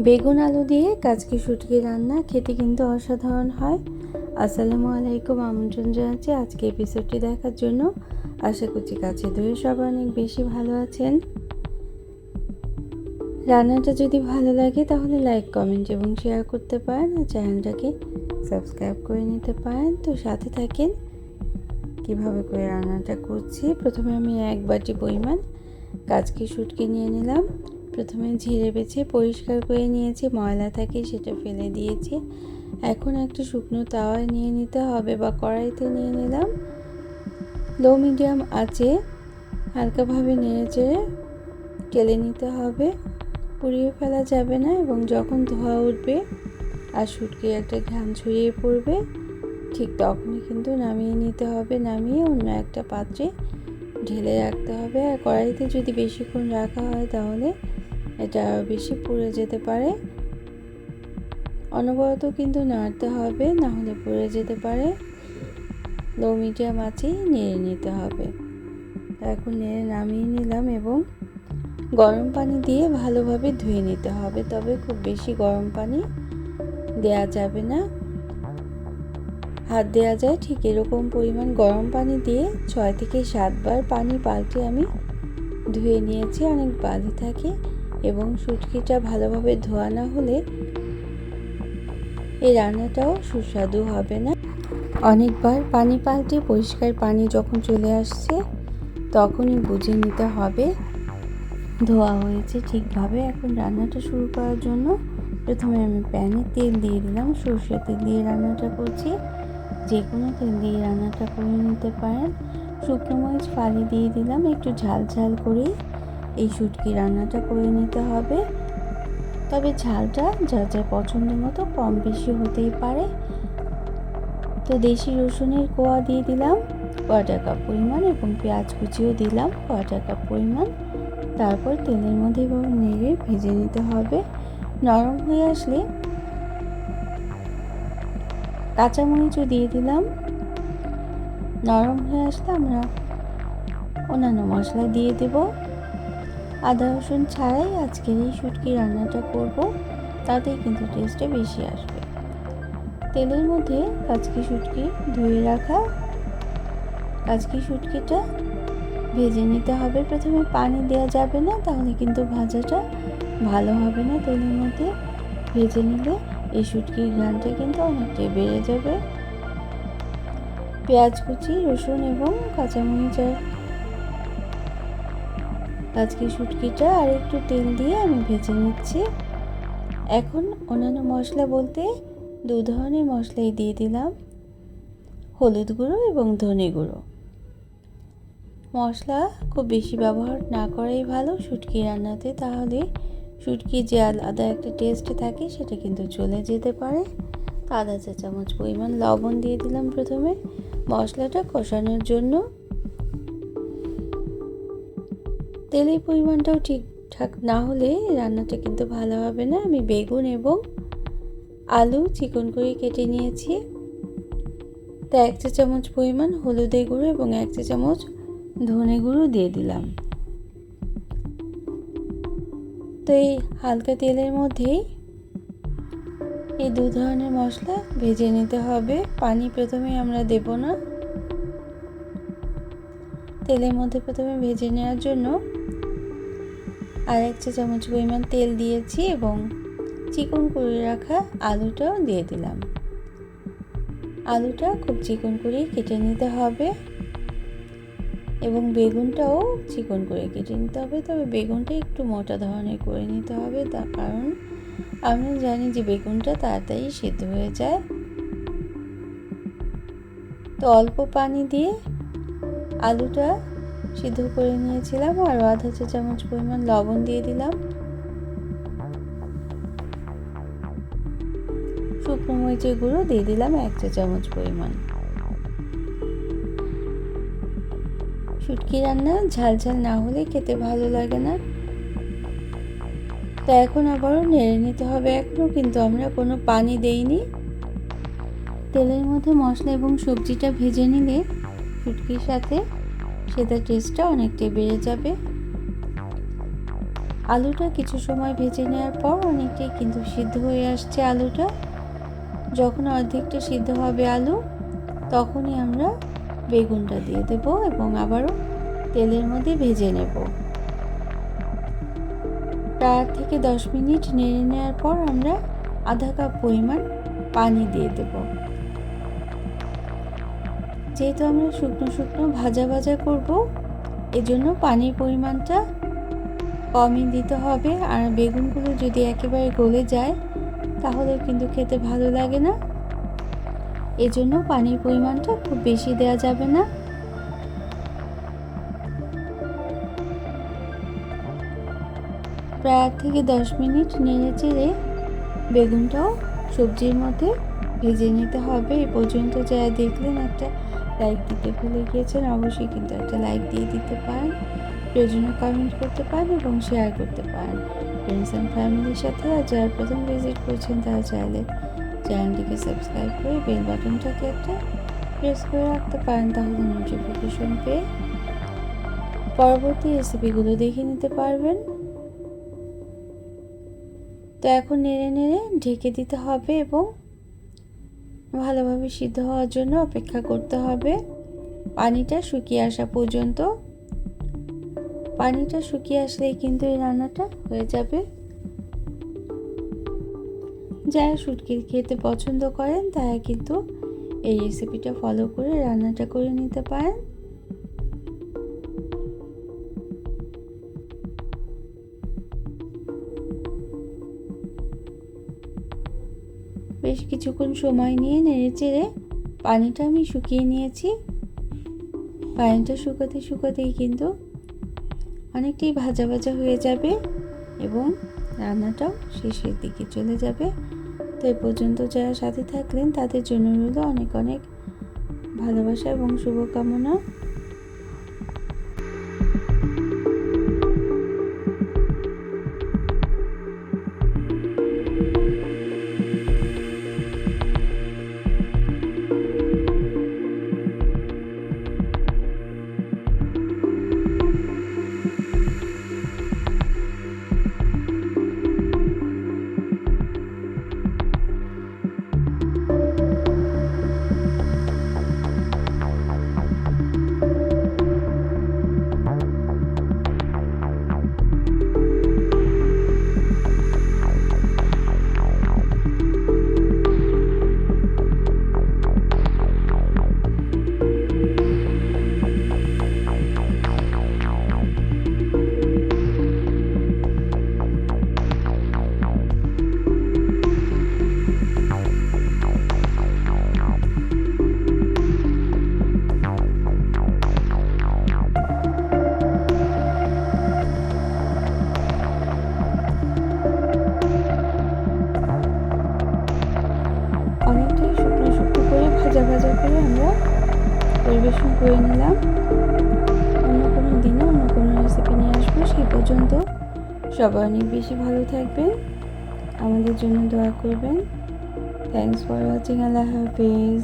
বেগুন আলু দিয়ে কাচকি শুটকি রান্না খেতে কিন্তু অসাধারণ হয়। আসসালামু আলাইকুম, আমন্ত্রণ জানাচ্ছি আজকে এপিসোডটি দেখার জন্য। আশা করছি কাছে দূরে সবাই অনেক বেশি ভালো আছেন। রান্নাটা যদি ভালো লাগে তাহলে লাইক, কমেন্ট এবং শেয়ার করতে পারেন, আর চ্যানেলটাকে সাবস্ক্রাইব করে নিতে পারেন। তো সাথে থাকেন কিভাবে করে রান্নাটা করছি। প্রথমে আমি 1 বাটি পরিমাণ কাচকি শুটকি নিয়ে নিলাম। প্রথমে ঝেড়ে বেছে পরিষ্কার করে নিয়েছি, ময়লা থাকে সেটা ফেলে দিয়েছি। এখন একটা শুকনো তাওয়ায় নিয়ে নিতে হবে বা কড়াইতে নিয়ে নিলাম। লো মিডিয়াম আঁচে হালকাভাবে নেড়ে চেড়ে টেলে নিতে হবে, পুড়িয়ে ফেলা যাবে না। এবং যখন ধোয়া উঠবে আর শুটকির একটা ঘ্রাণ ছড়িয়ে পড়বে, ঠিক তখনই কিন্তু নামিয়ে নিতে হবে। নামিয়ে অন্য একটা পাত্রে ঢেলে রাখতে হবে। আর কড়াইতে যদি বেশিক্ষণ রাখা হয় তাহলে এটা আরও বেশি পুড়ে যেতে পারে। অনবরত কিন্তু নাড়তে হবে, না হলে পুড়ে যেতে পারে। লো মিডিয়াম আঁচেই নেড়ে নিতে হবে। এখন নেড়ে নামিয়ে নিলাম এবং গরম পানি দিয়ে ভালোভাবে ধুয়ে নিতে হবে। তবে খুব বেশি গরম পানি দেয়া যাবে না, হাত দেওয়া যায় ঠিক এরকম পরিমাণ গরম পানি দিয়ে 6 থেকে 7 বার পানি পাল্টে আমি ধুয়ে নিয়েছি। অনেক বালি থাকে এবং শুটকিটা ভালোভাবে ধোয়া না হলে এই রান্নাটাও সুস্বাদু হবে না। অনেকবার পানি পাল্টে পরিষ্কার পানি যখন চলে আসছে তখনই বুঝে নিতে হবে ধোয়া হয়েছে ঠিকভাবে। এখন রান্নাটা শুরু করার জন্য প্রথমে আমি প্যানে তেল দিয়ে দিলাম। সরষের তেল দিয়ে রান্নাটা করছি, যে কোনো তেল দিয়ে রান্নাটা করে নিতে পারেন। শুকনো মরিচ ফালি দিয়ে দিলাম, একটু ঝাল ঝাল করে এই শুটকি রান্নাটা করে নিতে হবে। তবে ঝালটা যার যার পছন্দ মতো কম বেশি হতেই পারে। তো দেশি রসুনের কোয়া দিয়ে দিলাম 1/4 কাপ পরিমাণ এবং পেঁয়াজ কুচিও দিলাম 1/4 কাপ পরিমাণ। তারপর তেলের মধ্যে এভাবে নেড়ে ভেজে নিতে হবে। নরম হয়ে আসলে কাঁচামরিচও দিয়ে দিলাম। নরম হয়ে আসলে আমরা অন্যান্য মশলা দিয়ে দেব। আদা রসুন ছাড়াই আজকের এই শুটকি রান্নাটা করব, তাতেই কিন্তু টেস্টটা বেশি আসবে। তেলের মধ্যে কাচকি শুটকি ধুয়ে রাখা কাচকি শুটকিটা ভেজে নিতে হবে। প্রথমে পানি দেওয়া যাবে না, তাহলে কিন্তু ভাজাটা ভালো হবে না। তেলের মধ্যে ভেজে নিলে এই শুটকির ঘ্রাণটা কিন্তু অনেকটাই বেড়ে যাবে। পেঁয়াজ কুচি, রসুন এবং কাঁচামরিচ আর কাচকি শুটকিটা আর একটু তেল দিয়ে আমি ভেজে নিচ্ছি। এখন অন্যান্য মশলা বলতে 2 ধরনের মশলাই দিয়ে দিলাম, হলুদ গুঁড়ো এবং ধনে গুঁড়ো। মশলা খুব বেশি ব্যবহার না করাই ভালো শুটকি রান্নাতে, তাহলে শুটকির যে আলাদা একটা টেস্ট থাকে সেটা কিন্তু চলে যেতে পারে। আধা চা চামচ পরিমাণ লবণ দিয়ে দিলাম প্রথমে মশলাটা কষানোর জন্য। তেলের পরিমাণটাও ঠিকঠাক না হলে রান্নাটা কিন্তু ভালো হবে না। আমি বেগুন এবং আলু চিকন করে কেটে নিয়েছি। তা 1 চা চামচ পরিমাণ হলুদের গুঁড়ো এবং 1 চা চামচ ধনে গুঁড়ো দিয়ে দিলাম। তো এই হালকা তেলের মধ্যেই এই 2 ধরনের মশলা ভেজে নিতে হবে। পানি প্রথমে আমরা দেব না। তেলের মধ্যে প্রথমে ভেজে নেওয়ার জন্য আর 1 চা চামচ পরিমাণ তেল দিয়েছি এবং চিকন করে রাখা আলুটাও দিয়ে দিলাম। আলুটা খুব চিকন করে কেটে নিতে হবে এবং বেগুনটাও চিকন করে কেটে নিতে হবে। তবে বেগুনটা একটু মোটা ধরনের করে নিতে হবে, তার কারণ আমরা জানি যে বেগুনটা তাড়াতাড়ি সিদ্ধ হয়ে যায়। তো অল্প পানি দিয়ে আলুটা সিদ্ধ করে নিয়েছিলাম। আর আধা চা চামচ পরিমাণ লবণ দিয়ে দিলাম। শুকনো মরিচের গুঁড়ো দিয়ে দিলাম 1 চা চামচ পরিমাণ। শুটকি রান্না ঝাল ঝাল না হলে খেতে ভালো লাগে না। তো এখন আবারও নেড়ে নিতে হবে। এখনও কিন্তু আমরা কোনো পানি দেইনি। তেলের মধ্যে মশলা এবং সবজিটা ভেজে নিলে শুটকির সাথে সেটার টেস্টটা অনেকটাই বেড়ে যাবে। আলুটা কিছু সময় ভেজে নেওয়ার পর অনেকটাই কিন্তু সিদ্ধ হয়ে আসছে আলুটা। যখন অর্ধেকটা সিদ্ধ হবে আলু, তখনই আমরা বেগুনটা দিয়ে দেব এবং আবারও তেলের মধ্যে ভেজে নেব। 8 থেকে 10 মিনিট নেড়ে নেওয়ার পর আমরা আধা কাপ পরিমাণ পানি দিয়ে দেব। যেহেতু আমরা শুকনো শুকনো ভাজা ভাজা করব, এজন্য পানির পরিমাণটা কমই দিতে হবে। আর বেগুনগুলো যদি একেবারে গলে যায় তাহলে কিন্তু খেতে ভালো লাগে না, এজন্য পানির পরিমাণটা খুব বেশি দেওয়া যাবে না। প্রায় 8 থেকে 10 মিনিট নেড়ে চেড়ে বেগুনটাও সবজির মধ্যে ভেজে নিতে হবে। এ পর্যন্ত যারা দেখলেন একটা লাইক দিতে ভুলে গিয়েছেন, অবশ্যই কিন্তু একটা লাইক দিয়ে দিতে পারেন, প্রয়োজনীয় কমেন্ট করতে পারেন এবং শেয়ার করতে পারেন ফ্রেন্ডস অ্যান্ড ফ্যামিলির সাথে। আর যারা প্রথম ভিজিট করছেন তারা চাইলে চ্যানেলটিকে সাবস্ক্রাইব করে বেল বাটনটাকে একটা প্রেস করে রাখতে পারেন, তাহলে নোটিফিকেশন পেয়ে পরবর্তী রেসিপিগুলো দেখে নিতে পারবেন। তো এখন নেড়ে নেড়ে ঢেকে দিতে হবে এবং ভালোভাবে সিদ্ধ হওয়ার জন্য অপেক্ষা করতে হবে পানিটা শুকিয়ে আসা পর্যন্ত। পানিটা শুকিয়ে আসলেই কিন্তু এই রান্নাটা হয়ে যাবে। যারা শুটকি খেতে পছন্দ করেন তারা কিন্তু এই রেসিপিটা ফলো করে রান্নাটা করে নিতে পারেন। বেশ কিছুক্ষণ সময় নিয়ে নেড়ে চেড়ে পানিটা আমি শুকিয়ে নিয়েছি। পানিটা শুকাতে শুকাতেই কিন্তু অনেকটাই ভাজা ভাজা হয়ে যাবে এবং রান্নাটাও শেষের দিকে চলে যাবে। তো এই পর্যন্ত যারা সাথে থাকলেন তাদের জন্য রইল অনেক অনেক ভালোবাসা এবং শুভকামনা। অনেকটাই শুকনো শুকনো করে ভাজা ভাজা করে আমরা পরিবেশন করে নিলাম। অন্য কোনো দিনে অন্য কোনো রেসিপি নিয়ে আসবো। সেই পর্যন্ত সবাই অনেক বেশি ভালো থাকবেন, আমাদের জন্য দোয়া করবেন। Thanks for watching. আল্লাহ হাফেজ।